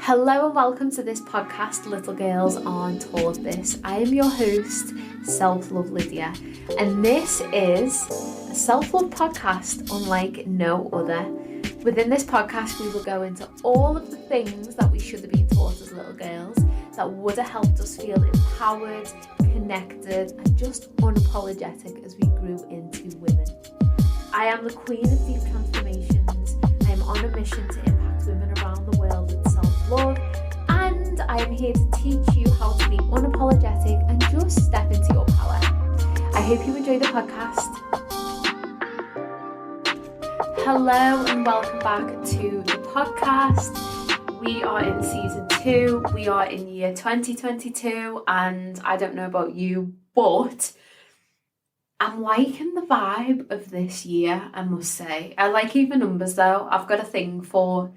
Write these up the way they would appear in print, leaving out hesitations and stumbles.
Hello and welcome to this podcast, Little Girls Aren't Taught This. I am your host, Self-Love Lydia, and this is a self-love podcast unlike no other. Within this podcast, we will go into all of the things that we should have been taught as little girls that would have helped us feel empowered, connected, and just unapologetic as we grew into women. I am the queen of deep transformations. I am on a mission to impact women around the world with self-love, and I am here to teach you how to be unapologetic and just step into your power. I hope you enjoy the podcast. Hello and welcome back to the podcast. We are in season 2. We are in year 2022, and I don't know about you, but I'm liking the vibe of this year, I must say. I like even numbers though. I've got a thing for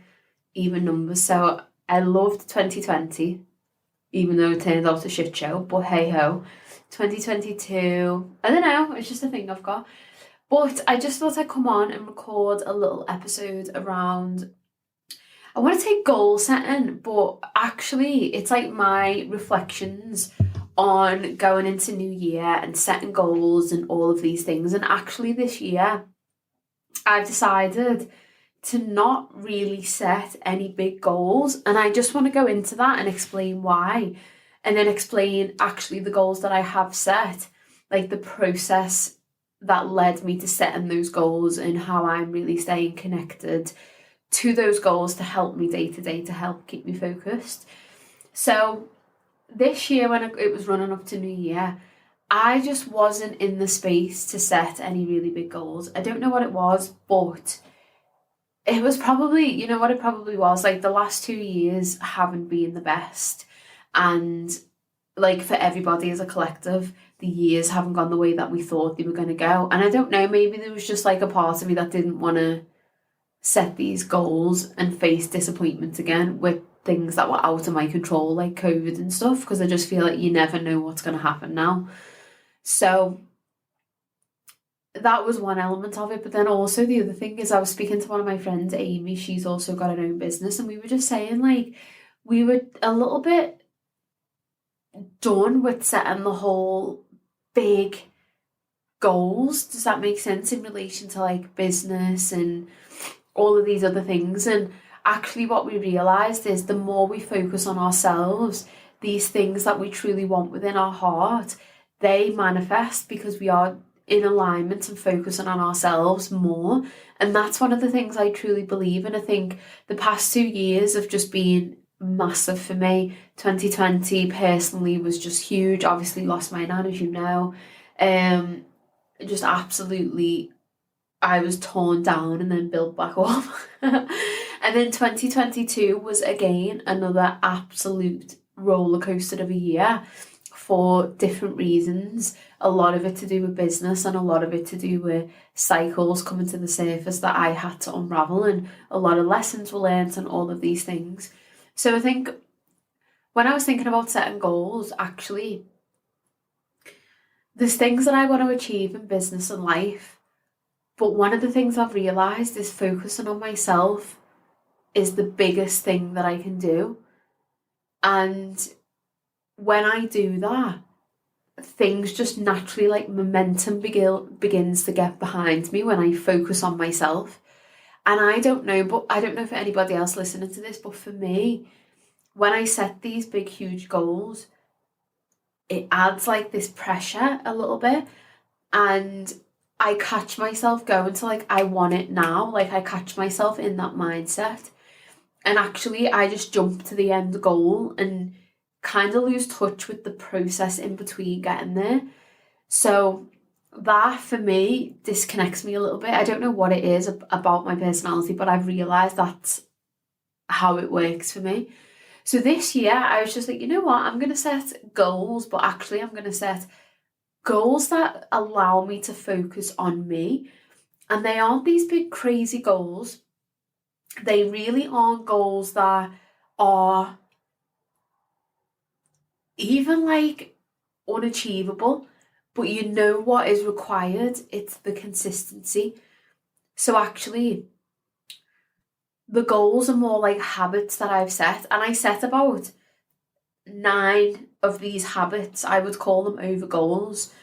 even numbers. So I loved 2020, even though it turned out a shit show, but hey ho. 2022, I don't know, it's just a thing I've got. But I just thought I'd come on and record a little episode around, I want to say goal setting, but actually it's like my reflections on going into new year and setting goals and all of these things. And actually this year I've decided to not really set any big goals, and I just want to go into that and explain why, and then explain actually the goals that I have set, like the process that led me to setting those goals and how I'm really staying connected to those goals to help me day to day, to help keep me focused. So this year, when it was running up to New Year, I just wasn't in the space to set any really big goals. I don't know what it was, but it was probably, you know what it probably was, like the last 2 years haven't been the best. And like for everybody as a collective, the years haven't gone the way that we thought they were going to go. And I don't know, maybe there was just like a part of me that didn't want to set these goals and face disappointment again with things that were out of my control, like COVID and stuff, because I just feel like you never know what's going to happen now. So that was one element of it. But then also the other thing is I was speaking to one of my friends, Amy. She's also got her own business, and we were just saying like we were a little bit done with setting the whole big goals. Does that make sense in relation to like business and all of these other things? And actually what we realised is the more we focus on ourselves, these things that we truly want within our heart, they manifest because we are in alignment and focusing on ourselves more. And that's one of the things I truly believe in. I think the past 2 years have just been massive for me. 2020 personally was just huge. Obviously lost my nan, as you know. Just absolutely, I was torn down and then built back up. And then 2022 was again another absolute roller coaster of a year for different reasons. A lot of it to do with business and a lot of it to do with cycles coming to the surface that I had to unravel, and a lot of lessons were learned and all of these things. So I think when I was thinking about setting goals, actually, there's things that I want to achieve in business and life. But one of the things I've realised is focusing on myself is the biggest thing that I can do. And when I do that, things just naturally, like momentum begins to get behind me when I focus on myself. And I don't know for anybody else listening to this, but for me, when I set these big, huge goals, it adds like this pressure a little bit. And I catch myself going to like, I want it now. Like I catch myself in that mindset. And actually I just jump to the end goal and kind of lose touch with the process in between getting there. So that for me disconnects me a little bit. I don't know what it is about my personality, but I've realised that's how it works for me. So this year I was just like, you know what? I'm going to set goals, but actually I'm going to set goals that allow me to focus on me. And they aren't these big crazy goals. They really aren't goals that are even like unachievable, but you know what is required. It's the consistency. So actually the goals are more like habits that I've set, and I set about 9 of these habits. I would call them over goals,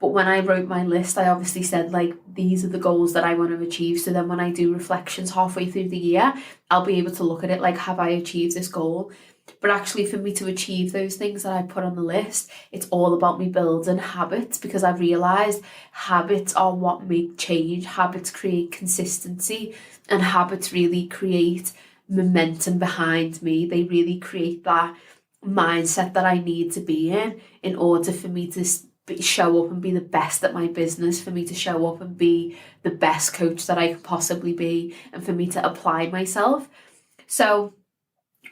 but when I wrote my list, I obviously said like these are the goals that I want to achieve, so then when I do reflections halfway through the year, I'll be able to look at it like, have I achieved this goal? But actually, for me to achieve those things that I put on the list, it's all about me building habits, because I've realised habits are what make change. Habits create consistency, and habits really create momentum behind me. They really create that mindset that I need to be in order for me to show up and be the best at my business, for me to show up and be the best coach that I could possibly be, and for me to apply myself. So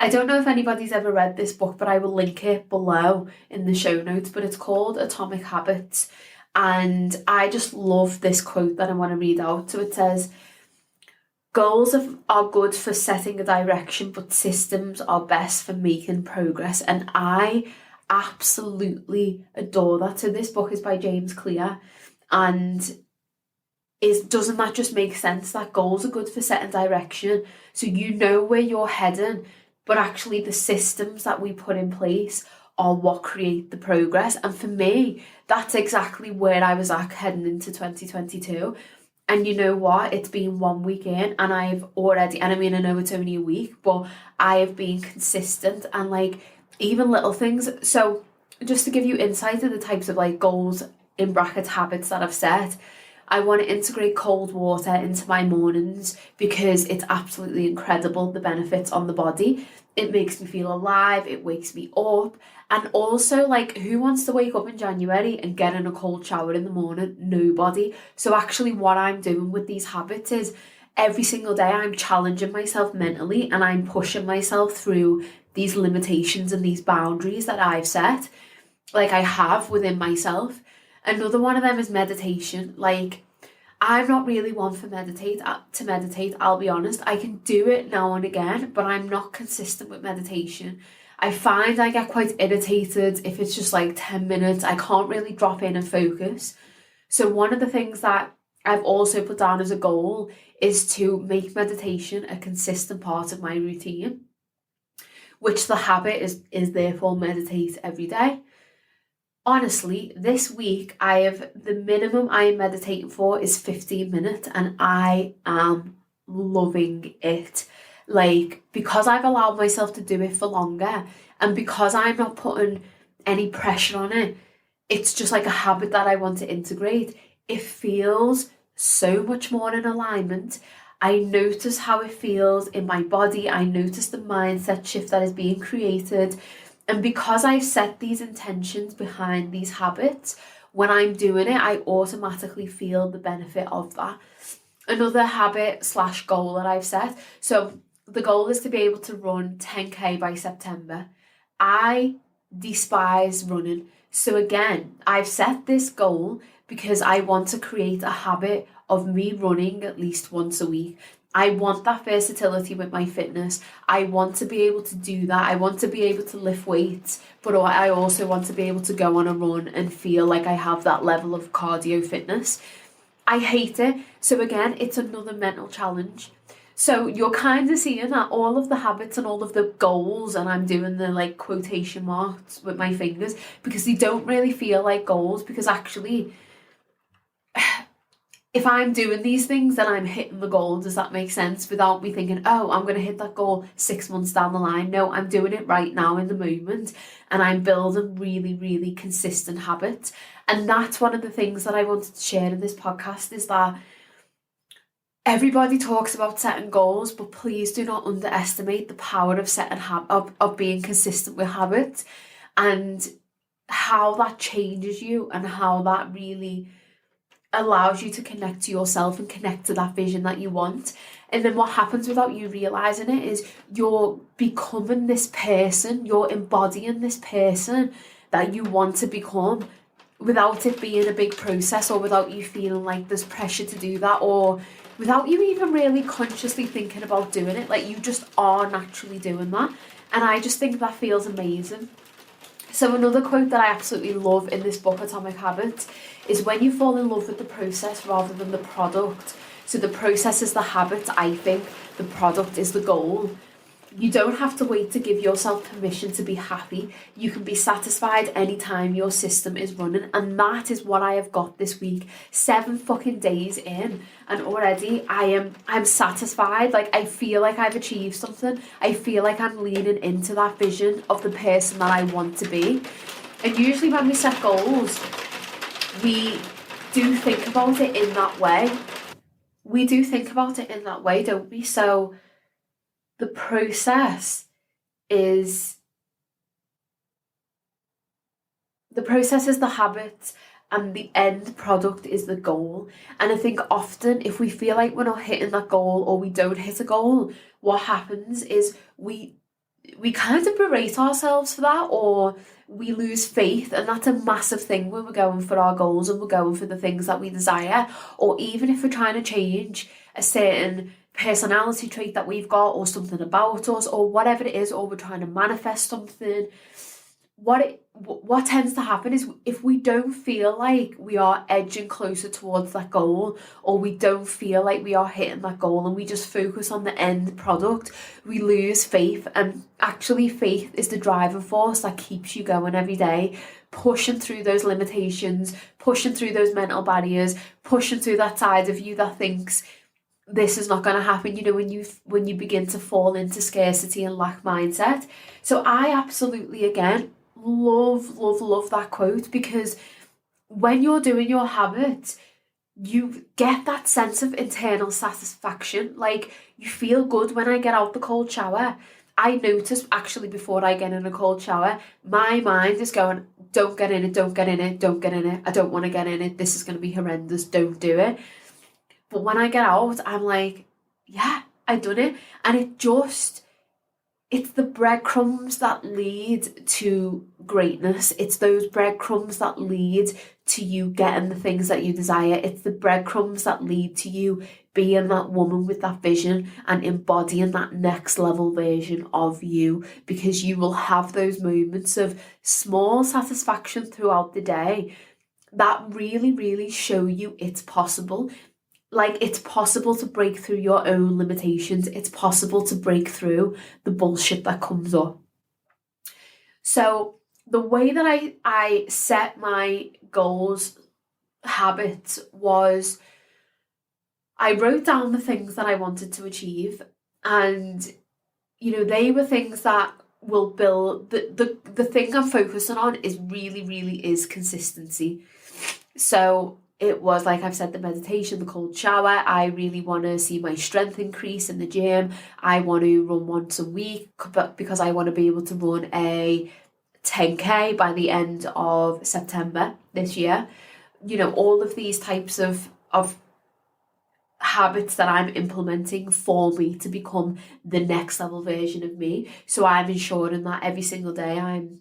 I don't know if anybody's ever read this book, but I will link it below in the show notes, but it's called Atomic Habits. And I just love this quote that I want to read out. So it says, goals are good for setting a direction, but systems are best for making progress. And I absolutely adore that. So this book is by James Clear, and doesn't that just make sense that goals are good for setting direction, so you know where you're heading, but actually the systems that we put in place are what create the progress. And for me, that's exactly where I was at heading into 2022. And you know what? It's been 1 week in, and I've already, and I mean, I know it's only a week, but I have been consistent, and like even little things. So just to give you insight of the types of like goals in brackets habits that I've set, I want to integrate cold water into my mornings because it's absolutely incredible, the benefits on the body. It makes me feel alive, it wakes me up. And also, like, who wants to wake up in January and get in a cold shower in the morning? Nobody. So actually what I'm doing with these habits is every single day I'm challenging myself mentally, and I'm pushing myself through these limitations and these boundaries that I've set, like I have within myself. Another one of them is meditation. Like, I'm not really one for meditate, I'll be honest. I can do it now and again, but I'm not consistent with meditation. I find I get quite irritated if it's just like 10 minutes. I can't really drop in and focus. So one of the things that I've also put down as a goal is to make meditation a consistent part of my routine, which the habit is therefore meditate every day. Honestly, this week the minimum I am meditating for is 15 minutes, and I am loving it. Like, because I've allowed myself to do it for longer, and because I'm not putting any pressure on it, it's just like a habit that I want to integrate. It feels so much more in alignment. I notice how it feels in my body. I notice the mindset shift that is being created. And because I've set these intentions behind these habits, when I'm doing it, I automatically feel the benefit of that. Another habit / goal that I've set. So the goal is to be able to run 10k by September. I despise running. So again, I've set this goal because I want to create a habit of me running at least once a week. I want that versatility with my fitness. I want to be able to do that. I want to be able to lift weights, but I also want to be able to go on a run and feel like I have that level of cardio fitness. I hate it. So again, it's another mental challenge. So you're kind of seeing that all of the habits and all of the goals, and I'm doing the like quotation marks with my fingers because they don't really feel like goals, because actually if I'm doing these things, then I'm hitting the goal. Does that make sense? Without me thinking, oh, I'm going to hit that goal 6 months down the line. No, I'm doing it right now in the moment, and I'm building really, really consistent habits. And that's one of the things that I wanted to share in this podcast, is that everybody talks about setting goals, but please do not underestimate the power of setting of being consistent with habits, and how that changes you, and how that really allows you to connect to yourself and connect to that vision that you want. And then what happens without you realizing it is you're becoming this person, you're embodying this person that you want to become, without it being a big process, or without you feeling like there's pressure to do that, or without you even really consciously thinking about doing it. Like, you just are naturally doing that, and I just think that feels amazing. So another quote that I absolutely love in this book, Atomic Habits, is when you fall in love with the process rather than the product. So the process is the habits, I think, the product is the goal. You don't have to wait to give yourself permission to be happy. You can be satisfied anytime your system is running. And that is what I have got this week. 7 fucking days in. And already I'm satisfied. Like, I feel like I've achieved something. I feel like I'm leaning into that vision of the person that I want to be. And usually when we set goals, we do think about it in that way. We do think about it in that way, don't we? So the process is the habit, and the end product is the goal. And I think often if we feel like we're not hitting that goal, or we don't hit a goal, what happens is we kind of berate ourselves for that, or we lose faith. And that's a massive thing when we're going for our goals and we're going for the things that we desire, or even if we're trying to change a certain personality trait that we've got, or something about us, or whatever it is, or we're trying to manifest something. What tends to happen is, if we don't feel like we are edging closer towards that goal, or we don't feel like we are hitting that goal, and we just focus on the end product, we lose faith. And actually, faith is the driving force that keeps you going every day, pushing through those limitations, pushing through those mental barriers, pushing through that side of you that thinks this is not going to happen, when you begin to fall into scarcity and lack mindset. So I absolutely, again, love that quote, because when you're doing your habit, you get that sense of internal satisfaction. Like, you feel good when I get out the cold shower. I notice, actually, before I get in a cold shower, my mind is going, don't get in it, don't get in it, don't get in it, I don't want to get in it, this is going to be horrendous, don't do it. But when I get out, I'm like, yeah, I done it. And it's the breadcrumbs that lead to greatness. It's those breadcrumbs that lead to you getting the things that you desire. It's the breadcrumbs that lead to you being that woman with that vision and embodying that next level version of you, because you will have those moments of small satisfaction throughout the day that really, really show you it's possible. Like, it's possible to break through your own limitations. It's possible to break through the bullshit that comes up. So the way that I set my goals habits was, I wrote down the things that I wanted to achieve. And, they were things that will build, the thing I'm focusing on is really is consistency. So it was, like I've said, the meditation, the cold shower. I really want to see my strength increase in the gym. I want to run once a week, because I want to be able to run a 10K by the end of September this year. All of these types of habits that I'm implementing for me to become the next level version of me. So I'm ensuring that every single day I'm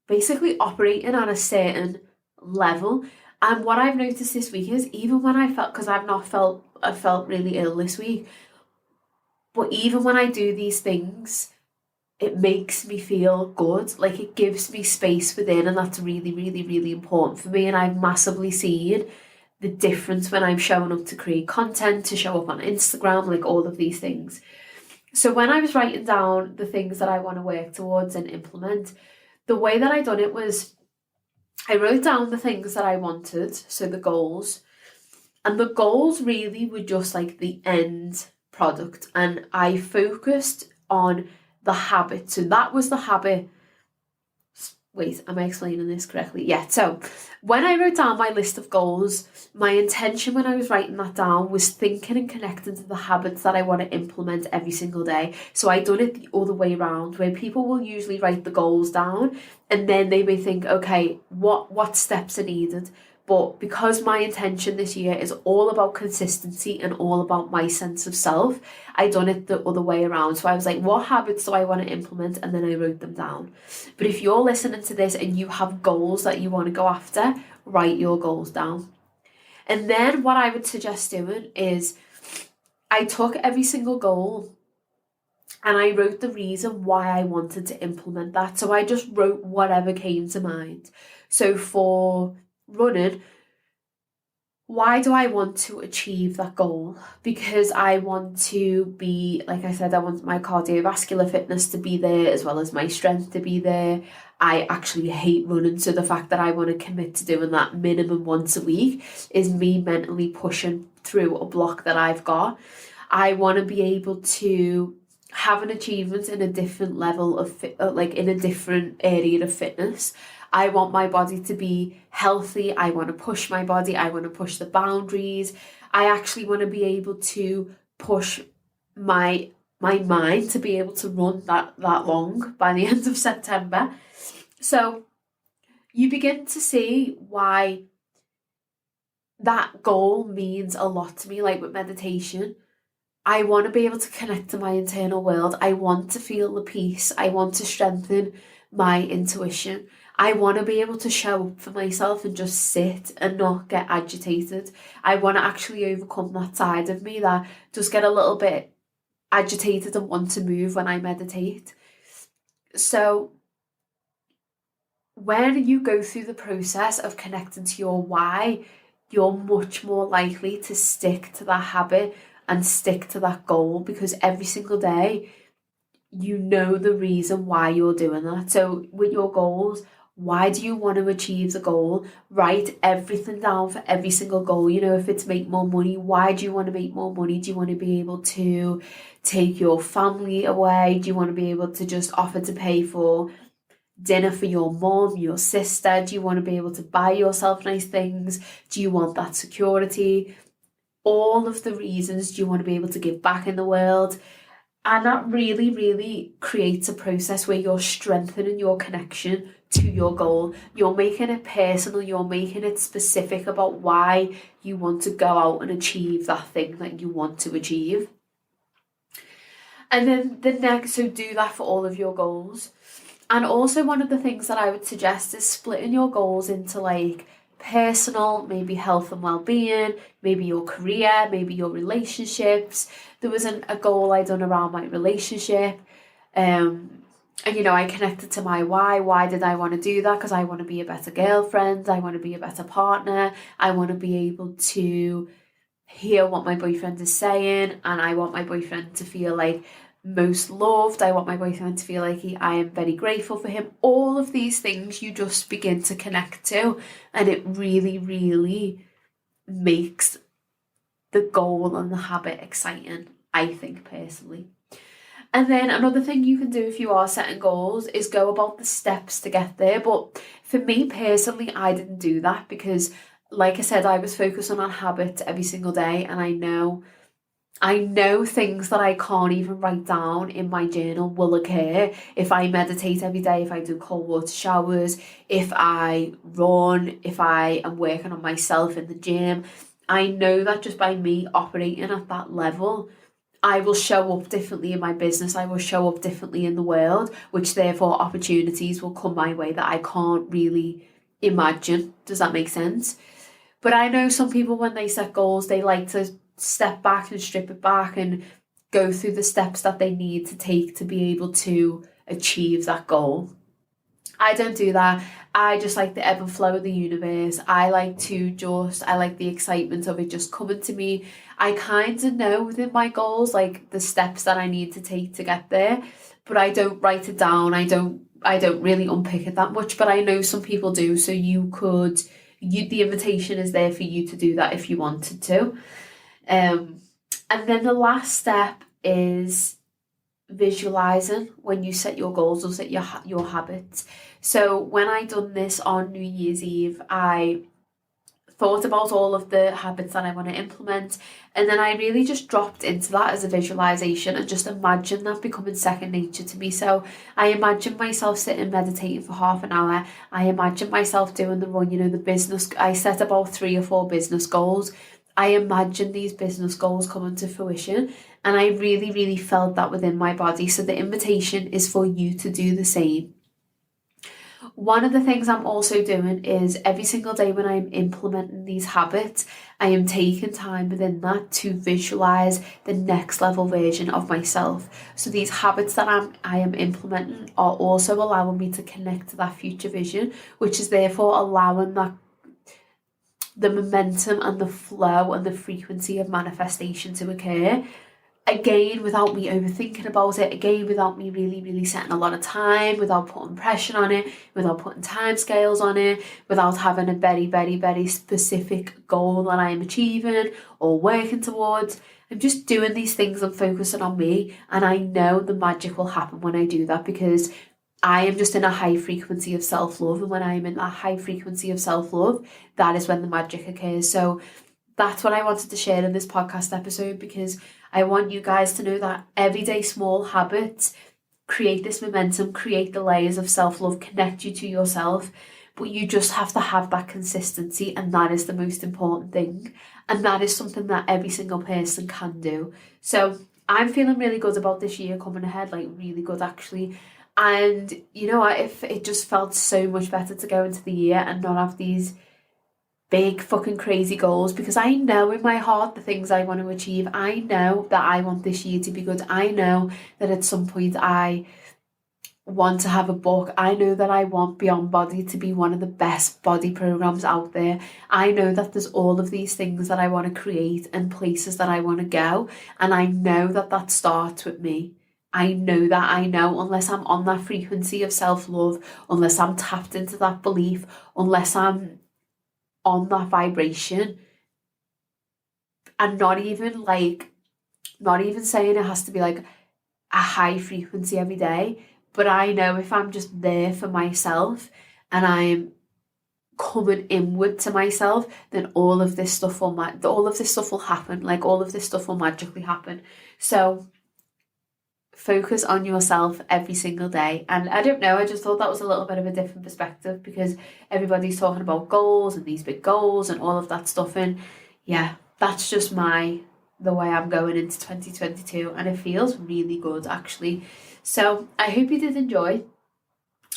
basically operating on a certain level. And what I've noticed this week is, even when I felt, because I felt really ill this week, but even when I do these things, it makes me feel good. Like, it gives me space within, and that's really important for me. And I've massively seen the difference when I'm showing up to create content, to show up on Instagram, like all of these things. So when I was writing down the things that I want to work towards and implement, the way that I done it was, I wrote down the things that I wanted, so the goals, and the goals really were just like the end product, and I focused on the habit. So that was the habit. Wait, am I explaining this correctly? Yeah, so when I wrote down my list of goals, my intention when I was writing that down was thinking and connecting to the habits that I want to implement every single day. So I done it the other way around, where people will usually write the goals down and then they may think, okay, what steps are needed? But because my intention this year is all about consistency and all about my sense of self, I done it the other way around. So I was like, what habits do I want to implement? And then I wrote them down. But if you're listening to this and you have goals that you want to go after, write your goals down. And then what I would suggest doing is, I took every single goal and I wrote the reason why I wanted to implement that. So I just wrote whatever came to mind. So for running, Why do I want to achieve that goal? Because I want to be, like I said, I want my cardiovascular fitness to be there as well as my strength to be there. I actually hate running, so the fact that I want to commit to doing that minimum once a week is me mentally pushing through a block that I've got. I want to be able to have an achievement in a different level of like in a different area of fitness. I want my body to be healthy. I want to push my body. I want to push the boundaries. I actually want to be able to push my mind to be able to run that long by the end of September. So you begin to see why that goal means a lot to me. Like with meditation, I want to be able to connect to my internal world. I want to feel the peace. I want to strengthen my intuition. I want to be able to show up for myself and just sit and not get agitated. I want to actually overcome that side of me that does get a little bit agitated and want to move when I meditate. So when you go through the process of connecting to your why, you're much more likely to stick to that habit and stick to that goal, because every single day you know the reason why you're doing that. So with your goals, why do you want to achieve the goal? Write everything down for every single goal. You know, if it's make more money, why do you want to make more money? Do you want to be able to take your family away? Do you want to be able to just offer to pay for dinner for your mom, your sister? Do you want to be able to buy yourself nice things? Do you want that security? All of the reasons. Do you want to be able to give back in the world? And that really, really creates a process where you're strengthening your connection to your goal. You're making it personal. You're making it specific about why you want to go out and achieve that thing that you want to achieve. And then the next, so do that for all of your goals. And also one of the things that I would suggest is splitting your goals into like personal, maybe health and well-being, maybe your career, maybe your relationships. There was a goal I done around my relationship, and you know, I connected to my why did I want to do that? Because I want to be a better girlfriend, I want to be a better partner, I want to be able to hear what my boyfriend is saying, and I want my boyfriend to feel like most loved. I want my boyfriend to feel like I am very grateful for him. All of these things you just begin to connect to, and it really, really makes the goal and the habit exciting, I think, personally. And then another thing you can do if you are setting goals is go about the steps to get there. But for me personally, I didn't do that because, like I said, I was focusing on habits every single day, and I know things that I can't even write down in my journal will occur if I meditate every day, if I do cold water showers, if I run, if I am working on myself in the gym. I know that just by me operating at that level, I will show up differently in my business, I will show up differently in the world, which therefore opportunities will come my way that I can't really imagine. Does that make sense? But I know some people, when they set goals, they like to step back and strip it back and go through the steps that they need to take to be able to achieve that goal. I don't do that. I just like the ebb and flow of the universe. I like the excitement of it just coming to me. I kind of know within my goals, like the steps that I need to take to get there, but I don't write it down. I don't really unpick it that much, but I know some people do. So the invitation is there for you to do that if you wanted to. And then the last step is visualizing when you set your goals or set your habits. So when I done this on New Year's Eve, I thought about all of the habits that I want to implement, and then I really just dropped into that as a visualization and just imagined that becoming second nature to me. So I imagined myself sitting meditating for half an hour. I imagined myself doing the run, the business. I set about 3 or 4 business goals. I imagined these business goals coming to fruition, and I really, really felt that within my body. So the invitation is for you to do the same. One of the things I'm also doing is every single day when I'm implementing these habits, I am taking time within that to visualize the next level version of myself. So these habits that I am implementing are also allowing me to connect to that future vision, which is therefore allowing that the momentum and the flow and the frequency of manifestation to occur. Again, without me overthinking about it, again, without me really setting a lot of time, without putting pressure on it, without putting time scales on it, without having a very specific goal that I am achieving or working towards. I'm just doing these things and focusing on me, and I know the magic will happen when I do that, because I am just in a high frequency of self-love, and when I'm in that high frequency of self-love, that is when the magic occurs. So that's what I wanted to share in this podcast episode, because I want you guys to know that everyday small habits create this momentum, create the layers of self-love, connect you to yourself, but you just have to have that consistency, and that is the most important thing. And that is something that every single person can do. So I'm feeling really good about this year coming ahead, like really good actually. And you know what, if it just felt so much better to go into the year and not have these big fucking crazy goals, because I know in my heart the things I want to achieve. I know that I want this year to be good. I know that at some point I want to have a book. I know that I want Beyond Body to be one of the best body programs out there. I know that there's all of these things that I want to create and places that I want to go, and I know that that starts with me. I know unless I'm on that frequency of self-love, unless I'm tapped into that belief, unless I'm on that vibration, and not even saying it has to be like a high frequency every day, but I know if I'm just there for myself and I'm coming inward to myself, then all of this stuff will happen. Like all of this stuff will magically happen. So focus on yourself every single day. And I don't know, I just thought that was a little bit of a different perspective, because everybody's talking about goals and these big goals and all of that stuff, and yeah, that's just the way I'm going into 2022, and it feels really good actually. So I hope you did enjoy,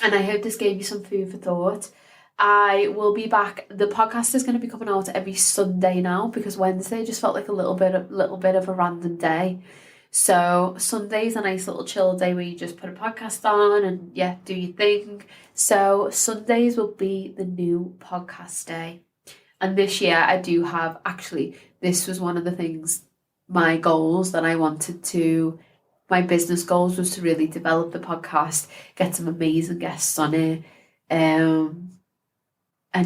and I hope this gave you some food for thought. I will be back. The podcast is going to be coming out every Sunday now, because Wednesday just felt like a little bit of a random day. So Sunday's a nice little chill day where you just put a podcast on and do your thing. So Sundays will be the new podcast day. And this year I do have, actually, this was one of the things, my goals that I wanted to, my business goals was to really develop the podcast, get some amazing guests on it, and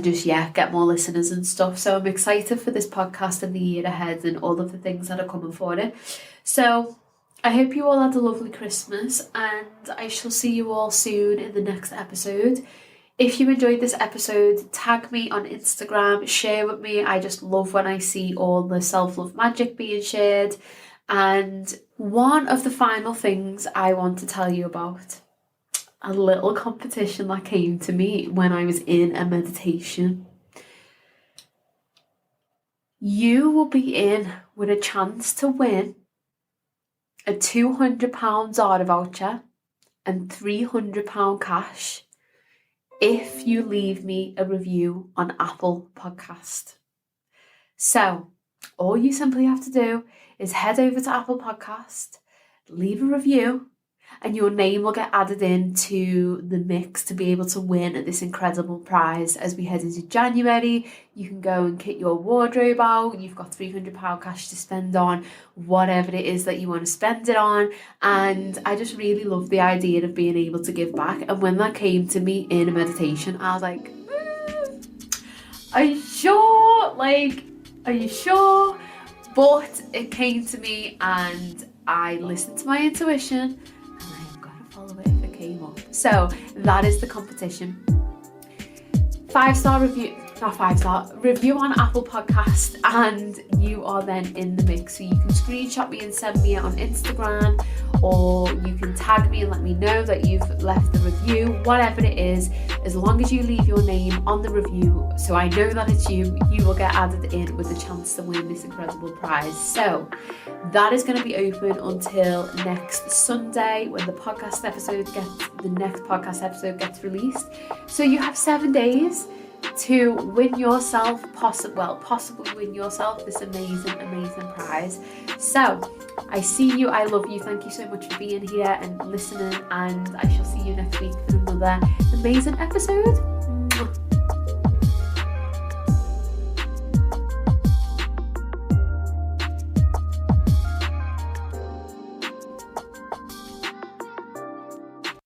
just, get more listeners and stuff. So I'm excited for this podcast and the year ahead and all of the things that are coming for it. So I hope you all had a lovely Christmas, and I shall see you all soon in the next episode. If you enjoyed this episode, tag me on Instagram, share with me. I just love when I see all the self-love magic being shared. And one of the final things I want to tell you about, a little competition that came to me when I was in a meditation. You will be in with a chance to win a £200 Zara voucher and £300 cash if you leave me a review on Apple Podcast. So all you simply have to do is head over to Apple Podcast, leave a review, and your name will get added into the mix to be able to win this incredible prize. As we head into January, you can go and kit your wardrobe out. You've got £300 cash to spend on whatever it is that you want to spend it on. And I just really love the idea of being able to give back. And when that came to me in a meditation, I was like, are you sure? Are you sure? But it came to me, and I listened to my intuition, and I'm gonna follow it if it came up. So that is the competition. 5-star review, not 5-star, review on Apple Podcast, and you are then in the mix. So you can screenshot me and send me it on Instagram, or you can tag me and let me know that you've left the review. Whatever it is, as long as you leave your name on the review so I know that it's you, you will get added in with a chance to win this incredible prize. So that is going to be open until next Sunday, when the next podcast episode gets released. So you have 7 days to win yourself, possibly win yourself this amazing prize. So I see you, I love you, thank you so much for being here and listening, and I shall see you next week for another amazing episode.